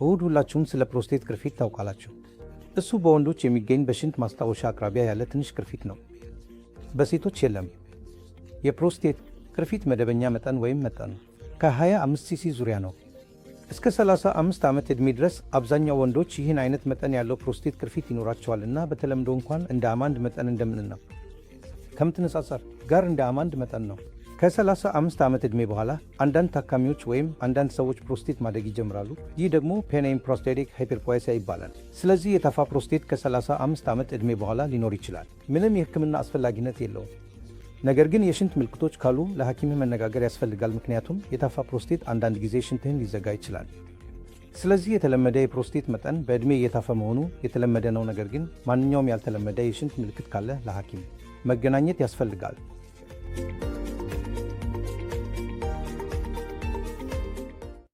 እሁድ ሁላችሁም ስለ ፕሮስቴት ቅርፊት ታውቃላችሁ። እሱ በወንዶች የሚገኝ በሽንት ማስታወሻ አቅራቢያ ያለ ትንሽ ቅርፊት ነው። በሴቶች የለም። የፕሮስቴት ቅርፊት መደበኛ መጠን ወይም መጠኑ ከ25 ሲሲ ዙሪያ ነው። እስከ 35 ዓመት ዕድሜ ድረስ አብዛኛው ወንዶች ይህን አይነት መጠን ያለው ፕሮስቴት ቅርፊት ይኖራቸዋል እና በተለምዶ እንኳን እንደ አማንድ መጠን እንደምን ነው ከምትነጻጸር ጋር እንደ አማንድ መጠን ነው። ከ35 ዓመት ዕድሜ በኋላ አንዳንድ ታካሚዎች ወይም አንዳንድ ሰዎች ፕሮስቴት ማደግ ይጀምራሉ። ይህ ደግሞ ፔናይን ፕሮስታቲክ ሃይፐርፕላሲያ ይባላል። ስለዚህ የታፋ ፕሮስቴት ከ35 ዓመት ዕድሜ በኋላ ሊኖር ይችላል። ምንም የሕክምና አስፈላጊነት የለውም። ነገር ግን የሽንት ምልክቶች ካሉ ለሐኪምህ መነጋገር ያስፈልጋል፣ ምክንያቱም የታፋ ፕሮስቴት አንዳንድ ጊዜ ሽንትህን ሊዘጋ ይችላል። ስለዚህ የተለመደ የፕሮስቴት መጠን በዕድሜ እየታፈ መሆኑ የተለመደ ነው። ነገር ግን ማንኛውም ያልተለመደ የሽንት ምልክት ካለ ለሐኪም መገናኘት ያስፈልጋል።